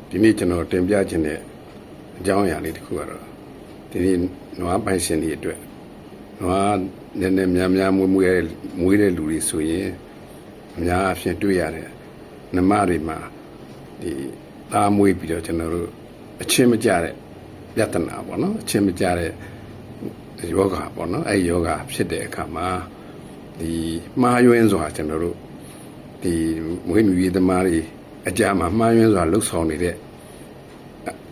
ဒီနေ့ကျွန်တော်တင်ပြခြင်းတဲ့အကြောင်းအရာလေးတစ်ခုကတော့ဒီနေ့နွားပိုင်ရှင်တွေအတွက်နွားနည်းနည်းများမွေးတဲ့လူတွေဆိုရင်အများအဖြစ်တွေ့ရတယ်နမတွေမှာဒီသားမွေးပြီးတော့ကျွန်တော်တို့အချင်းမကြတဲ့ပြဿနာပေါ့နော်အချင်းမကြတဲ့ယောဂပေါ့နော်အဲ့ယောဂဖြစ်တဲ့အခါမှာဒီမှားယွင်းစွာကျွန်တော်တို့ဒီမွေးမြူရေးသမားတွေအကြမှာမှားယွင်းစွာလှုပ်ဆောင်နေတဲ့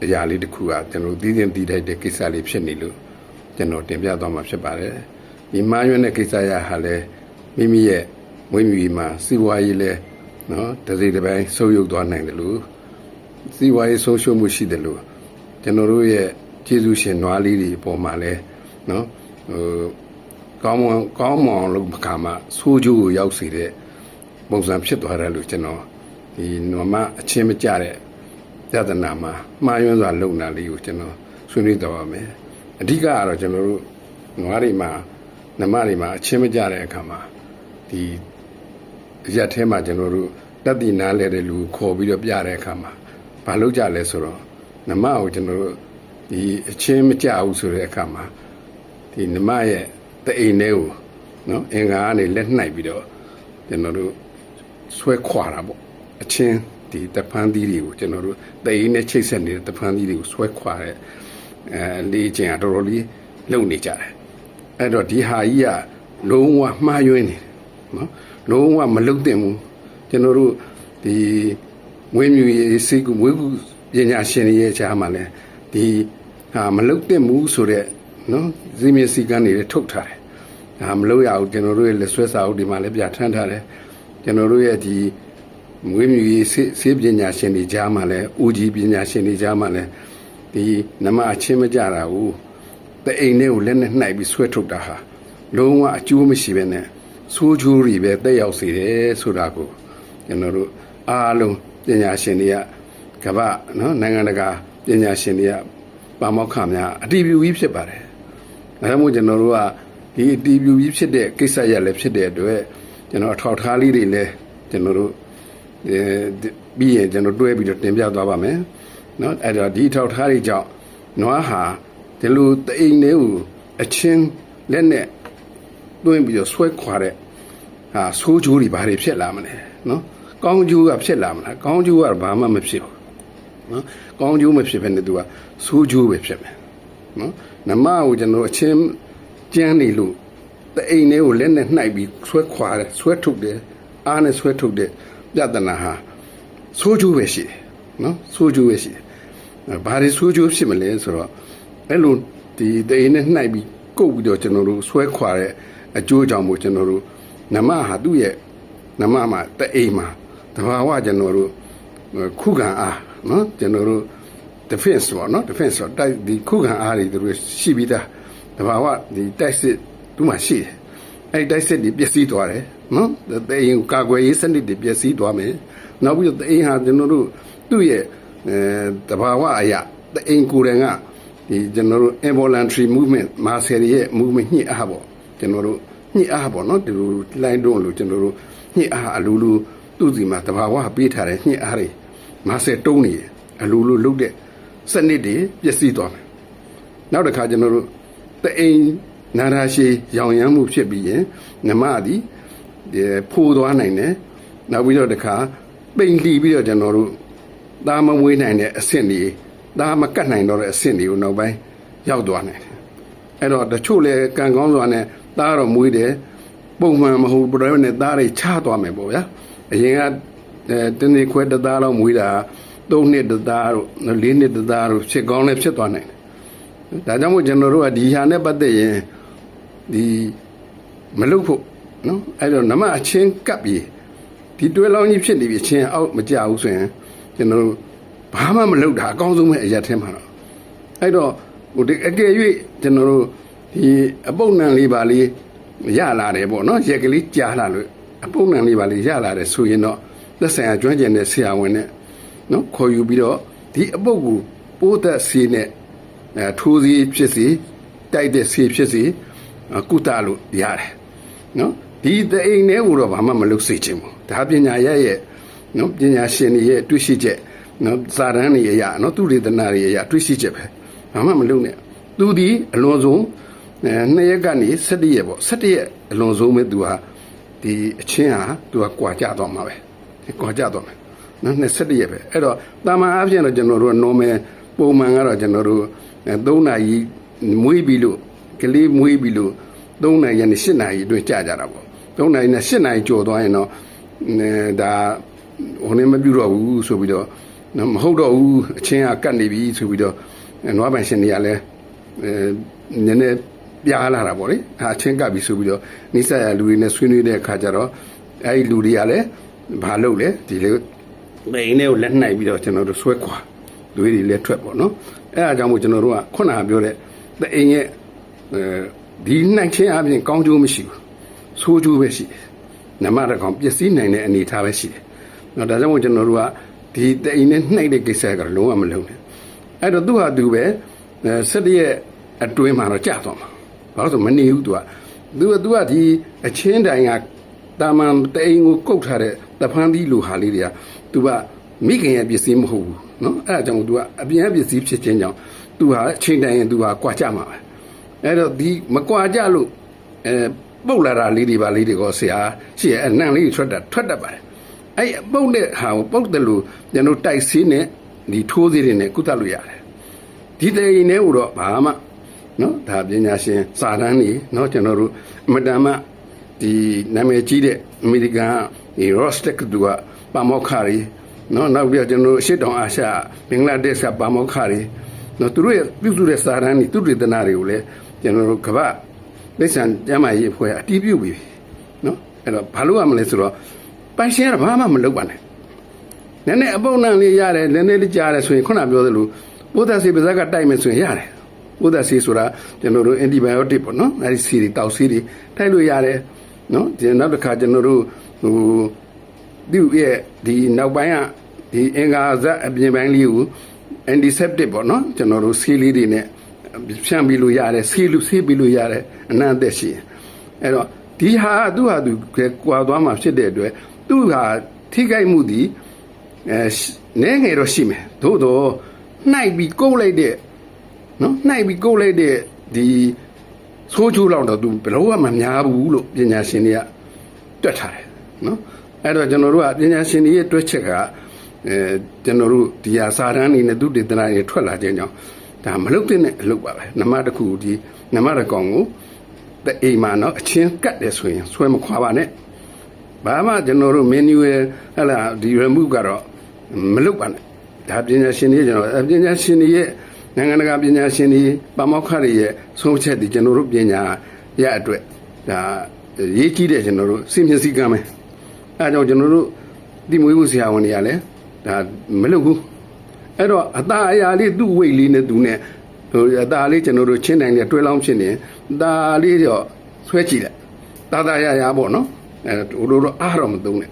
အရာလေးတစ်ခုကကျွန်တော်သိသိထိုက်တဲ့ကိစ္စလေးဖြစ်နေလို့ကျွန်တော်တင်ပြသွားမှာဖြစ်ပါတယ်ဒီမှားယွင်းတဲ့ကိစ္စရဟာလဲမိမိရဲ့မွေးမြူရေးမှာစီးပွားရေးလဲနော်တစ်စိတ်တစ်ပိုင်းဆုပ်ယုပ်သွားနိုင်တယ်လို့စီးပွားရေးဆုံးရှုံးမှုရှိတယ်လို့ကျွန်တော်တို့ရဲ့ကျေးဇူးရှင်နွားလေးတွေအပေါ်မှာလဲနော်ကောင်းမွန်လို့ခါမှာဆိုးကျိုးကိုရောက်စေတဲ့ပုံစံဖြစ်သွားတယ်လို့ကျွန်တော်ဒီနွားမအချင်းမကြတဲ့ပြဿနာမှာမှားယွင်းစွာလုံနာလေးကိုကျွန်တော်ဆွေးနွေးသွားပါမယ်အဓိကကတော့ကျွန်တော်တို့နွားတွေမှာနမတွေမှာအချင်းမကြတဲ့အခါမှာဒီရက်ထဲမှာကျွန်တော်တို့တက်တည်နားလဲတဲ့လူခေါ်ပြီးတော့ပြတဲ့အခါမှာဘာလုပ်ကြလဲဆိုတော့နမကိုကျွန်တော်တို့ဒီအချင်းမကြဘူးဆိုတဲ့အခါမှာဒီနမရဲ့တအိမ်ထဲကိုနော်အင်္ဂါကနေလက်နှိုက်ပြီးတော့ကျွန်တော်တို့ဆွဲခွာတာပေါ့အချင်းဒီတဖန်သီးတွေကိုကျွန်တော်တို့တအိမ်နဲ့ချိတ်ဆက်နေတဲ့တဖန်သီးတွေကိုဆွဲခွာတဲ့လေးချင်းအတော်တော်လေးလုံနေကြတယ်အဲ့တော့ဒီဟာကြီးကလုံးဝမှားယွင်းနေတယ်နော်လုံးဝမလုံတင်ဘူးကျွန်တော်တို့ဒီမွေးမြူရေးစိတ်ကူမွေးကူပညာရှင်တွေရဲ့ခြားမှာလဲဒီဟာမလုံတင်ဘူးဆိုတဲ့နော်ဇီမင်းစီကန်းတွေထုတ်ထားတယ်ဒါမလုံရဘူးကျွန်တော်တို့ရဲ့လက်ဆွဲစာအုပ်ဒီမှာလည်းပြထန်းထားတယ်ကျွန်တော်တို့ရဲ့ဒီမွေးမြူရေးဆေးပညာရှင်တွေကြားမှာလဲဦးကြီးပညာရှင်တွေကြားမှာလဲဒီနမအချင်းမကြတာဘူးတအိမ်ထဲကိုလက်နဲ့နှိုက်ပြီးဆွဲထုတ်တာဟာလုံးဝအကျိုးမရှိဘဲနဲ့ဆိုးကျိုးတွေပဲတက်ရောက်စေတယ်ဆိုတာကိုကျွန်တော်တို့အားလုံးပညာရှင်တွေကကမ္ဘာနော်နိုင်ငံတကာပညာရှင်တွေကပါမောက္ခများအတီးပြူကြီးဖြစ်ပါတယ်အဲဒါမို့ကျွန်တော်တို့ကဒီအတီးပြူကြီးဖြစ်တဲ့ကိစ္စရလည်းဖြစ်တဲ့အတွက်ကျွန်တော်အထောက်ထားလေးတွေလည်းကျွန်တော်တို့ပြီးရင်ကျွန်တော်တွဲပြီးတော့တင်ပြသွားပါမယ်နော်အဲ့တော့ဒီထောက်ထားတွေကြောင့်နွားဟာဒီလိုတအိမ်လေးကိုအချင်းလက်နဲ့တွင်းပြီးတော့ဆွဲခွာတဲ့ဟာဆိုးကျိုးတွေဘာတွေဖြစ်လာမလဲနော်ကောင်းကျိုးကဖြစ်လာမလားကောင်းကျိုးကဘာမှမဖြစ်ဘူးနော်ကောင်းကျိုးမဖြစ်ဘဲနဲ့သူကဆိုးကျိုးပဲဖြစ်မယ်နော်နမကိုကျွန်တော်အချင်းကျန်းနေလို့တအိမ်လေးကိုလက်နဲ့နှိုက်ပြီးဆွဲခွာတယ်ဆွဲထုတ်တယ်အားနဲ့ဆွဲထုတ်တဲ့ပြဿနာဟာဆိုးကျိုးပဲရှိတယ်နော်ဆိုးကျိုးပဲရှိတယ်ဘာတွေဆိုးကျိုးဖြစ်မလဲဆိုတော့အဲ့လိုဒီတိမ်နဲ့နှိုက်ပြီးကုတ်ပြီးတော့ကျွန်တော်တို့ဆွဲခွာတဲ့အကျိုးကြောင့်မို့ကျွန်တော်တို့နမဟာသူ့ရဲ့နမမှာတအိမ်မှာတဘာဝကျွန်တော်တို့ခုခံအားနော်ကျွန်တော်တို့ defense ပေါ့နော် defense ဆိုတိုက်ဒီခုခံအားတွေတို့ရှိပြီးသားတဘာဝဒီတိုက်စစ်သူ့မှာရှိတယ်အဲ့တိုက်စစ်တွေပျက်စီးသွားတယ်နော်တိမ်ကာကွယ်ရေးစနစ်တွေပျက်စီးသွားမယ်နောက်ပြီးတော့တိမ်ဟာကျွန်တော်တို့သူ့ရဲ့တဘာဝအရာတိမ်ကိုယ်တိုင်ကဒီကျွန်တော်တို့ involuntary movement မာဆယ်ရဲ့ movement ညှိအားပေါ့ကျွန်တော်တို့ညှိအားပေါ့နော်ဒီလိုလိုင်းတွန်းလို့ကျွန်တော်တို့ညှိအားအလူလူသူ့စီမှာတဘာဝပေးထားတဲ့ညှိအားတွေမာဆယ်တုံးနေအလူလူလုတ်တဲ့စနစ်တွေပျက်စီးသွားမယ်နောက်တစ်ခါကျွန်တော်တို့တအိမ်နာရာရှည်ရောင်ရမ်းမှုဖြစ်ပြီးရင်နမသည်ဖိုးသွားနိုင်တယ်နောက်ပြီးတော့တစ်ခါပိန်လှီပြီးတော့ကျွန်တော်တို့သားမမွေးနိုင်တဲ့အဆင့်တွေသားမကတ်နိုင်တော့တဲ့အဆင့်တွေကိုနောက်ပိုင်းရောက်သွားနိုင်တယ်အဲ့တော့တချို့လဲကံကောင်းစွာနဲ့သားတော့မွေးတယ်ပုံမှန်မဟုတ်ဘူးတော့နဲ့သားတွေချသွားမယ်ပေါ့ဗျာအရင်ကတနေ့ခွဲတသားတော့မွေးတာ3နှစ်တသားတို့4နှစ်တသားတို့ဖြစ်ကောင်းလည်းဖြစ်သွားနိုင်တယ်ဒါကြောင့်မို့ကျွန်တော်တို့ကဒီဟာနဲ့ပတ်သက်ရင်ဒီမလုပ်ဖို့နော်အဲ့တော့နမအချင်းကပ်ပြီးဒီတွဲလောင်းကြီးဖြစ်နေပြီအချင်းအောက်မကြဘူးဆိုရင်ကျွန်တော်တို့ဘာမှမလုပ်တာအကောင်းဆုံးပဲအရာထဲမှာတော့အဲ့တော့ဟိုဒီအကယ်၍ကျွန်တော်တို့ဒီအပုပ်နံလေးပါလေးရလာတယ်ပေါ့နော်ရက်ကလေးကြားလာလို့အပုပ်နံလေးပါလေးရလာတယ်ဆိုရင်တော့သက်ဆိုင်ရာကျွမ်းကျင်တဲ့ဆရာဝန်နဲ့နော်ခေါ်ယူပြီးတော့ဒီအပုပ်ကိုပိုးသက်ဆေးနဲ့ထိုးစီဖြစ်စီတိုက်တဲ့ဆေးဖြစ်စီကုသလို့ရတယ်နော်ဒီတိမ်နဲ့ဟိုတော့ဘာမှမလုပ်စေချင်ဘူးဒါပညာရဲ့နော်ပညာရှင်တွေရဲ့တွေ့ရှိချက် နော်စာတန်းတွေအရာနော်သူတွေတနာတွေအရာတွေးရှိချက်ပဲဘာမှမလုပ်နဲ့သူဒီအလွန်ဆုံး2ရက်ကနေ17ရက်ပေါ့17ရက်အလွန်ဆုံးပဲသူဟာဒီအချင်းဟာသူကကွာကြသွားမှာပဲကွာကြသွားမယ်နော်21ရက်ပဲအဲ့တော့တာမန်အားဖြင့်တော့ကျွန်တော်တို့ normal ပုံမှန်ကတော့ကျွန်တော်တို့3နာရီမွေးပြီးလို့ကလေးမွေးပြီးလို့3နာရီနဲ့8နာရီအတွင်းကြာကြတာပေါ့3နာရီနဲ့8နာရီကျော်သွားရင်တော့ဒါဟိုနေမပြုတော့ဘူးဆိုပြီးတော့မဟုတ်တော့ဘူးအချင်းကကတ်နေပြီဆိုပြီးတော့နွားပိုင်ရှင်တွေကလည်းနည်းနည်းပြားလာတာပေါ့လေအချင်းကပ်ပြီဆိုပြီးတော့နိစ္စရလူတွေနဲ့ဆွေးနွေးတဲ့အခါကျတော့အဲဒီလူတွေကလည်းဘာလုပ်လဲဒီလေအိမ်ထဲကိုလက်နှိုက်ပြီးတော့ကျွန်တော်တို့ဆွဲခွာလူတွေလည်းထွက်ပေါ့နော်အဲအားကြောင့်မို့ကျွန်တော်တို့ကခုနကပြောတဲ့အိမ်ရဲ့ဒီနှိုက်ချင်းအပြင်ကောင်းကျိုးမရှိဘူးဆိုးကျိုးပဲရှိတယ်နမရကောင်ပျက်စီးနိုင်တဲ့အနေအထားပဲရှိတယ်နော်ဒါကြောင့်မို့ကျွန်တော်တို့ကဒီအိမ်နဲ့နှိုက်တဲ့ကိစ္စကလုံးဝမလုံးနဲ့အဲ့တော့သူ့ဟာသူပဲ17ရက်အတွင်းမှာတော့ကြာသွားမှာဘာလို့ဆိုမနေဘူးသူကဒီအချင်းတိုင်ကတာမန်တိန်ကိုကုတ်ထားတဲ့တဖန်းသီးလိုဟာလေးတွေကသူကမိခင်ရဲ့ပစ္စည်းမဟုတ်ဘူးနော်အဲ့ဒါကြောင့်သူကအပြင်ပစ္စည်းဖြစ်ခြင်းကြောင့်သူဟာအချင်းတိုင်ရင်သူဟာကွာကြမှာပဲအဲ့တော့ဒီမကွာကြလို့ပုတ်လာတာလေးတွေပါလေးတွေကိုဆရာရှိရဲ့အနံ့လေးထွက်တတ်ပါတယ်အဲ့ပုတ်တဲ့ဟာကိုပုတ်တယ်လို့ကျွန်တော်တိုက်ဆေးနဲ့ဒီထိုးသေးတွေနဲ့ကုသလို့ရတယ်ဒီတိန်နဲ့တော့ဘာမှနော်ဒါပညာရှင်စာတန်းနေနော်ကျွန်တော်တို့အမတန်မှဒီနာမည်ကြီးတဲ့အမေရိကန်ဒီ Rostec သူကပါမောက္ခတွေနော်နောက်ပြီးကျွန်တော်အရှေ့တောင်အာရှဘင်္ဂလားဒေ့ရှ်ကပါမောက္ခတွေနော်သူတို့ရဲ့ပြုစုတဲ့စာတန်းတွေသူတေသနာတွေကိုလည်းကျွန်တော်တို့ကမ္ဘာလက်ဆန်ကျမ်းမာရေးအဖွဲ့အတီးပြုတ်ပြီနော်အဲ့တော့ဘာလို့ရမလဲဆိုတော့ပိုင်ရှင်ကဘာမှမလုပ်ပါနဲ့နည်းနည်းအပုံနှံလေးရတယ်နည်းနည်းလေးကြားတယ်ဆိုရင်ခုနပြောသလိုဘုဒ္ဓဆေးပါးကတိုက်မယ်ဆိုရင်ရတယ်ဘုဒ္ဓဆေးဆိုတာကျွန်တော်တို့ antibiotic ပေါ့နော်အဲဒီဆေးတွေတောက်ဆေးတွေတိုက်လို့ရတယ်နော်ဒီနောက်တစ်ခါကျွန်တော်တို့ဒီရဲ့ဒီနောက်ပိုင်းကဒီအင်္ဂါဇက်အပြင်ပိုင်းလေးကို antiseptic ပေါ့နော်ကျွန်တော်တို့ဆေးလေးတွေနဲ့ဖြန့်ပြီးလို့ရတယ်ဆေးပြီးလို့ရတယ်အနံ့အသက်ရှိအဲ့တော့ဒီဟာသူ့ဟာသူကွာသွားမှာဖြစ်တဲ့အတွက်သူ့ဟာထိခိုက်မှုဒီနည်းငယ်တော့ရှိမယ်သို့တော့နှိုက်ပြီးကုတ်လိုက်တဲ့နော်နှိုက်ပြီးကုတ်လိုက်တဲ့ဒီဆိုးချိုးလောက်တော့သူဘယ်လို့မှမများဘူးလို့ပညာရှင်တွေကတွက်ထားတယ်နော်အဲ့တော့ကျွန်တော်တို့ကပညာရှင်တွေရဲ့တွက်ချက်ကကျွန်တော်တို့ဒီဟာစာတန်းနေနဲ့သူတေသနာတွေထွက်လာခြင်းကြောင့်ဒါမလုပ်တဲ့အလုပ်ပါပဲနမတစ်ခုဒီနမတစ်ကောင်ကိုတဲ့အိမ်မှာနော်အချင်းကတ်တယ်ဆိုရင်ဆွဲမခွာပါနဲ့ဘာမှကျွန်တော်တို့ menu ဟဲ့လားဒီ remove ကတော့မလုပ်ပါနဲ့ဒါပညာရှင်တွေကျွန်တော်ပညာရှင်တွေရဲ့နိုင်ငံတကာပညာရှင်တွေပါမောက္ခတွေရဲ့ဆုံးဖြတ်ဒီကျွန်တော်တို့ပညာရအတွက်ဒါရေးကြည့်တဲ့ကျွန်တော်တို့စိတ်မျက်စိကမ်းမယ်အဲကြောင့်ကျွန်တော်တို့ဒီမွေးဖို့ဆရာဝန်တွေကလည်းဒါမလုပ်ဘူးအဲ့တော့အသားအရာလေးသူ့ဝိတ်လေးနဲ့သူနဲ့ဟိုအသားလေးကျွန်တော်တို့ချင်းတိုင်းနဲ့တွဲလောင်းဖြစ်နေဒါလေးတော့ဆွဲကြည့်လိုက်တာရပေါ့နော်အဲတို့အားတော့မသုံးနဲ့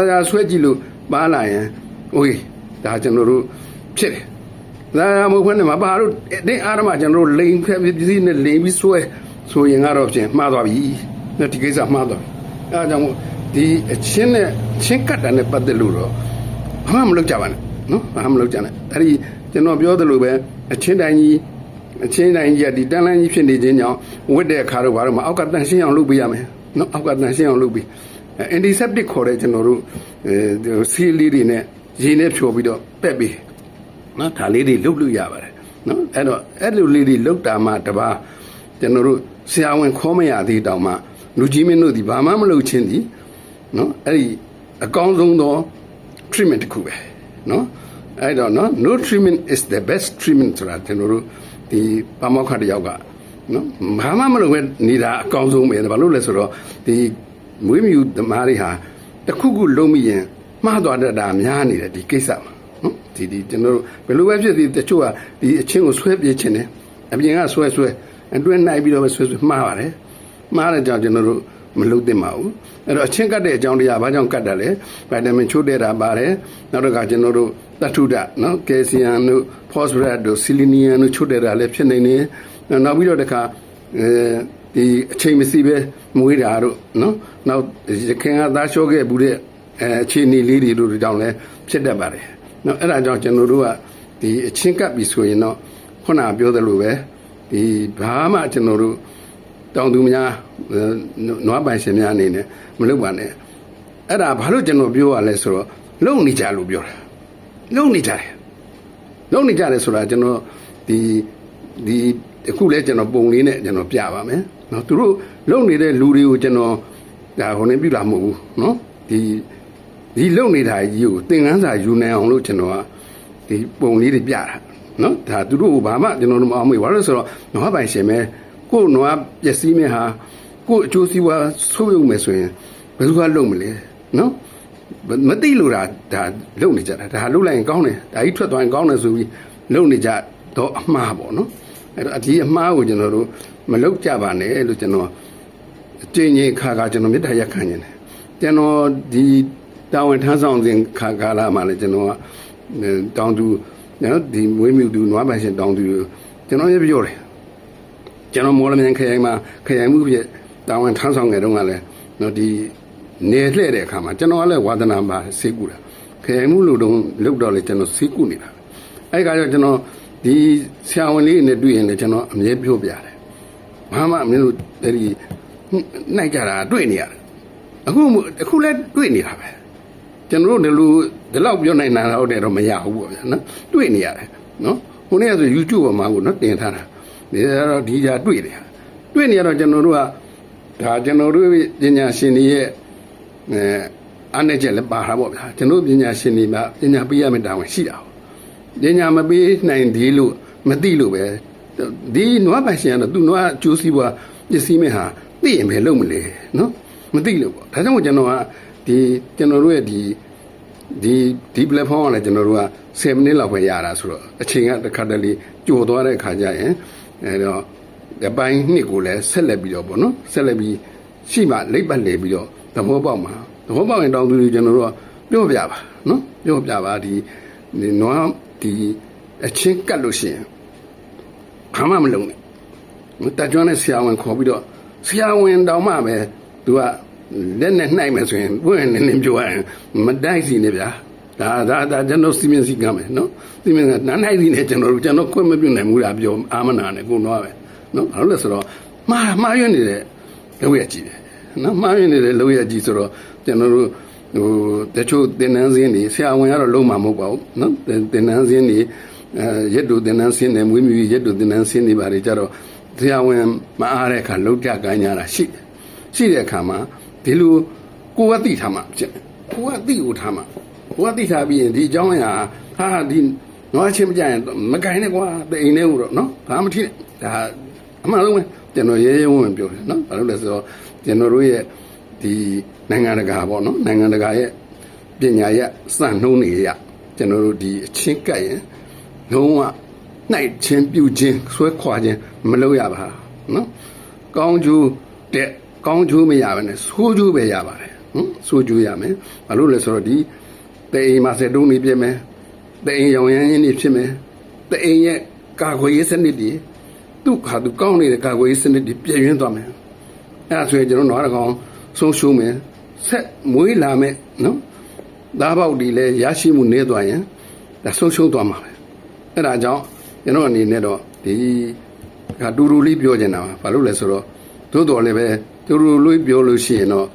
ဒါဆွဲကြည့်လို့ပါလာရင်โอเคဒါကျွန်တော်တို့ဖြစ်တယ်ဒါမဟုတ်ဘဲနဲ့မပါတို့တင်းအားရမကျွန်တော်တို့လိန်ဖက်ပစ္စည်းနဲ့လိန်ပြီးဆွဲဆိုရင်ကတော့ဖြင့်မှားသွားပြီဒီကိစ္စမှားသွားပြီအဲဒါကြောင့်ဒီအချင်းနဲ့ချင်းကတ်တာနဲ့ပတ်သက်လို့တော့ဘာမှမလုပ်ကြပါနဲ့နော်ဘာမှမလုပ်ကြနဲ့အဲ့ဒီကျွန်တော်ပြောသလိုပဲအချင်းတိုင်းကြီးကဒီတန်းလန်းကြီးဖြစ်နေခြင်းကြောင့်ဝတ်တဲ့အခါတော့ဘာလို့မအောက်ကတန်ရှင်းအောင်လုပ်ပေးရမယ်နော်အောက်ကတန်ရှင်းအောင်လုပ်ပေးantiseptic ခေါ်တဲ့ကျွန်တော်တို့ဆေးလေးတွေနဲ့ရေနဲ့ဖြော်ပြီးတော့ပက်ပေးနော်ဒါလေးတွေလုပ်လို့ရပါတယ်နော်အဲ့တော့အဲ့လိုလေးတွေလုပ်တာမှတပါကျွန်တော်တို့ဆရာဝန်ခေါ်မရသေးတောင်မှလူကြီးမင်းတို့ဒီဘာမှမလုပ်ချင်းဒီနော်အဲ့ဒီအကောင်းဆုံးသော treatment တစ်ခုပဲနော်အဲ့တော့နော် no treatment is the best treatment ဆိုတာကျွန်တော်တို့ဒီပါမောက္ခတယောက်ကနော်ဘာမှမလုပ်ပဲနေတာအကောင်းဆုံးပဲဘာလို့လဲဆိုတော့ဒီမွေးမြူသမားတွေဟာတစ်ခုခုလုံးမိရင်မှားသွားတတ်တာများနေတယ်ဒီကိစ္စမှာနော်ဒီကျွန်တော်တို့ဘယ်လိုပဲဖြစ်စီတချို့ကဒီအချင်းကိုဆွဲပြေးချင်တယ်အပြင်ကဆွဲအတွင်းနိုင်ပြီးတော့ဆွဲမှားပါတယ်မှားတဲ့ကြောင့်ကျွန်တော်တို့မလုပ်သင့်ပါဘူးအဲ့တော့အချင်းကတ်တဲ့အကြောင်းတရားဘာကြောင့်ကတ်တာလဲဗိုက်တာမင်ချိုးတဲ့တာပါတယ်နောက်တစ်ခါကျွန်တော်တို့သတ္ထုဒနော်ကယ်လ်ဆီယမ်တို့ဖော့စဖရတ်တို့ဆီလီနီယမ်တို့ချိုးတဲ့တာလည်းဖြစ်နေနေနောက်ပြီးတော့တစ်ခါဒီအချိန်မရှိပဲမွေးတာတို့နော်နောက်ရခင်ကသားလျှော့ခဲ့ဘူးတဲ့အခြေအနေလေးတွေတို့ကြောင့်လည်းဖြစ်တတ်ပါတယ် နော်အဲ့ဒါကြောင့်ကျွန်တော်တို့ကဒီအချင်းကပ်ပြီဆိုရင်တော့ခုနပြောသလိုပဲဒီဘာမှကျွန်တော်တို့တောင်သူများနွားပိုင်ရှင်များအနေနဲ့မလုပ်ပါနဲ့အဲ့ဒါဘာလို့ကျွန်တော်ပြောရလဲဆိုတော့လုံနေကြလို့ပြောတာလုံနေကြတယ်ဆိုတာကျွန်တော်ဒီအခုလဲကျွန်တော်ပုံလေးနဲ့ကျွန်တော်ပြပါမယ်နော်သူတို့လုံနေတဲ့လူတွေကိုကျွန်တော်ဒါဟိုနေပြလာမဟုတ်ဘူးနော်ဒီလုံနေတာကြီးကိုသင်ခန်းစာယူနိုင်အောင်လို့ကျွန်တော်ကဒီပုံလေးတွေပြတာနော်ဒါသူတို့ဘာမှကျွန်တော်တို့မအောင်မေးဘာလို့ဆိုတော့နွားပိုင်ရှင်ပဲကို့နွားပျက်စီးမဲ့ဟာကို့အကျိုးစီးပွားဆိုးရုံမယ်ဆိုရင်ဘယ်သူကလုံမလဲနော်မသိလို့ဒါလုံနေကြတာဒါလုံလိုက်ရင်ကောင်းတယ်ဒါကြီးထွက်သွားရင်ကောင်းတယ်ဆိုပြီးလုံနေကြတော့အမှားပေါ့နော်အဲ့တော့ဒီအမှားကိုကျွန်တော်တို့မလုံကြပါနဲ့လို့ကျွန်တော်အကျဉ်းချင်းခါကျွန်တော်မေတ္တာရက်ခံနေတယ်ကျွန်တော်ဒီတာဝန်ထမ်းဆောင်စဉ်ခါလာမှလည်းကျွန်တော်ကတောင်သူနော်ဒီမွေးမြူသူနွားပိုင်ရှင်တောင်သူကျွန်တော်ရပြောတယ်ကျွန်တော်မော်လမြိုင်ခရိုင်မှာခရိုင်မှုပြတာဝန်ထမ်းဆောင်နေတော့ကလည်းနော်ဒီနေလှည့်တဲ့အခါမှာကျွန်တော်ကလည်းဝါသနာပါစေကူတာခရိုင်မှုလို့တော့လောက်တော့လေကျွန်တော်စေကူနေတာအဲ့ကကြောင့်ကျွန်တော်ဒီဆရာဝန်လေးနဲ့တွေ့ရင်လည်းကျွန်တော်အမြဲပြောပြတယ်ဘာမှမင်းတို့ဒီနိုင်ကြတာတွေ့နေရတယ်အခုလည်းတွေ့နေတာပဲကျွန်တော်တို့ဒီလောက်ပြောနိုင်တာတော့တော့မရဘူးပေါ့ဗျာနော်တွေ့နေရတယ်နော်ဟိုနေ့ကဆို YouTube ပေါ်မှာကိုနော်တင်ထားတာဒီတော့ဒီကြာတွေ့နေရတော့ကျွန်တော်တို့ကဒါကျွန်တော်တို့ပညာရှင်တွေရဲ့အားနည်းချက်လည်းပါတာပေါ့ဗျာကျွန်တော်ပညာရှင်တွေမှာပညာပေးရမယ့်တာဝန်ရှိတာပညာမပေးနိုင်သေးလို့မသိလို့ပဲဒီနွားပိုင်ရှင်ကတော့သူ့နွားအကျိုးစီးပွားပစ္စည်းမဲ့ဟာသိရင်ပဲလုပ်မလဲနော်မသိလို့ပေါ့ဒါကြောင့်ကျွန်တော်ကကျွန်တော်တို့ရဲ့ဒီ platform ကလည်းကျွန်တော်တို့က7မိနစ်လောက်ပဲရတာဆိုတော့အချိန်ကတစ်ခါတလေကြော်သွားတဲ့ခါကျရင်အဲတော့အပိုင်းနှစ်ကိုလည်းဆက်လက်ပြီးတော့ပေါ့နော်ဆက်လက်ပြီးရှိမှလိပ်ပတ်လေပြီးတော့သဘောပေါက်ရင်တောင်သူတွေကျွန်တော်တို့ကပြောပြပါနော်ပြောပြပါဒီနွားဒီအချင်းကတ်လို့ရှိရင်ဘာမှမလုပ်နဲ့တက်ကြွနဲ့ဆရာဝန်ခေါ်ပြီးတော့ဆရာဝန်တောင်မှပဲသူကလက်နဲ့နှိုက်မယ်ဆိုရင်ဘွင့်နေပြောရရင်မတိုက်စီနေဗျာဒါကျွန်တော်စီမင်းစီကမယ်နော်စီမင်းကနားနိုင်စီနေကျွန်တော်ခွင့်မပြုနိုင်ဘူးလားပြောအာမနာနဲ့ကိုတော့ပဲနော်ဘာလို့လဲဆိုတော့မှားရွံ့နေတဲ့လောက်ရကြည့်တယ်နော်မှားရွံ့နေတဲ့လောက်ရကြည့်ဆိုတော့ကျွန်တော်တို့တချို့သင်တန်းစင်းတွေဆရာဝန်ကတော့လုံးမှာမဟုတ်ပါဘူးနော်သင်တန်းစင်းတွေရက်တို့သင်တန်းစင်းတွေမွေးမြူရက်တို့သင်တန်းစင်းတွေပါတယ်ကြတော့ဆရာဝန်မအားတဲ့အခါလောက်ကြကိုင်းကြတာရှိတဲ့အခါမှာဒီလိုကိုကသိထားမှဖြစ်ကိုကသိကိုထားမှကိုကသိထားပြီးရင်ဒီအကြောင်းအရာဟာဒီနွားချင်းမကြရင်မကင်နဲ့ကွာတိမ်နေဦးတော့နော်ဘာမှမထိနဲ့ဒါအမှန်လုံးပဲကျွန်တော်ရဲဝံ့ပြောတယ်နော်ဘာလို့လဲဆိုတော့ကျွန်တော်တို့ရဲ့ဒီနိုင်ငံတကာပေါ့နော်နိုင်ငံတကာရဲ့ပညာရဲ့စံနှုန်းတွေရကျွန်တော်တို့ဒီအချင်းကပ်ရင်လုံးဝနှိုက်ချင်းပြုချင်းဆွဲခွာချင်းမလုပ်ရပါနော်ကောင်းကျိုးတဲ့ကောင်းကျိုးမရပါနဲ့ဆိုးကျိုးပဲရပါတယ်ဆိုးကျိုးရမယ်ဘာလို့လဲဆိုတော့ဒီတဲ့အိမ်မှာစက်တုံးနေပြမယ်တဲ့အိမ်ရောင်ရမ်းရင်းနေဖြစ်မယ်တဲ့အိမ်ရဲ့ကာကွယ်ရေးစနစ်တွေသူ့ခါသူကောင်းနေတဲ့ကာကွယ်ရေးစနစ်တွေပြည့်ရင်းသွားမယ်အဲ့ဒါဆိုရင်ကျွန်တော်တော့ကောင်ဆုံးရှုံးမယ်ဆက်မွေးလာမယ်နော်သားပေါက်ဒီလဲရရှိမှုနေသွားရင်ဒါဆုံးရှုံးသွားမှာပဲအဲ့ဒါကြောင့်ကျွန်တော်အနေနဲ့တော့ဒီကတူတူလေးပြောချင်တာပါဘာလို့လဲဆိုတော့သို့တော်လည်းပဲတူတူလေးပြောလို့ရှိရင်တော့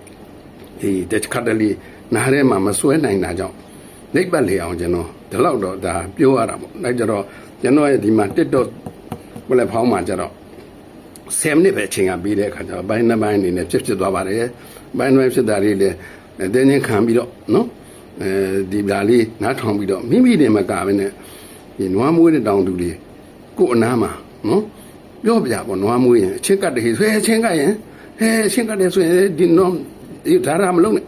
ဒီတစ်ခါတလေနားထဲမှာမစွဲနိုင်တာကြောင့်လိပ်ပတ်လေအောင်ကျွန်တော်ဒီလောက်တော့ဒါပြောရတာပေါ့အဲကြတော့ကျွန်တော်ရဲ့ဒီမှာ TikTok ဘယ်လဲဖောင်းမှာကြတော့7မိနစ်ပဲအချိန်ကပြီးတဲ့အခါကျတော့ဘိုင်းနှစ်ပိုင်းအနေနဲ့ဖြစ်သွားပါတယ်ဘိုင်းနှစ်ဖြစ်တာလေးလည်းတင်းချင်းခံပြီးတော့နော်ဒီဓာလေးနားထောင်ပြီးတော့မိမိတွေမကဘဲနဲ့ဒီနွားမွေးတဲ့တောင်သူတွေကို့အနားမှာနော်ပြောပြပေါ့နွားမွေးရင်အချင်းကတ်တည်းဆွဲအချင်းကတ်ရင်အချင်းကတ်တယ်ဆိုရင်ဒီနော်ဒါရမလုံးနဲ့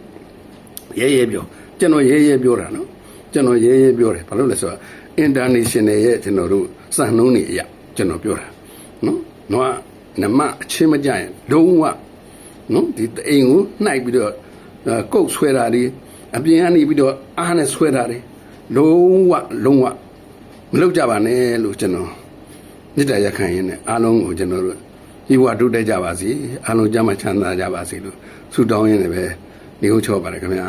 ရဲပြောကျွန်တော်ရဲပြောတာနော်ကျွန်တော်ရဲပြောတယ်ဘာလို့လဲဆိုတော့ international ရဲ့ကျွန်တော်တို့စံနှုန်းတွေအရကျွန်တော်ပြောတာနော်နွားနမအချင်းမကြရင်လုံးဝနော်ဒီအိမ်ကိုနှိုက်ပြီးတော့ကုတ်ဆွဲတာတွေအပြင်ကနေပြီးတော့အားနဲ့ဆွဲတာတွေလုံးဝမလုပ်ကြပါနဲ့လို့ကျွန်တော်မြစ်တာရက်ခံရင်းနဲ့အားလုံးကိုကျွန်တော်တို့ဒီဘဝတိုးတက်ကြပါစေအားလုံးကြမ်းမှချမ်းသာကြပါစေလို့ဆုတောင်းရင်းနဲ့ပဲနေဟုတ်ချောပါရခင်ဗျာ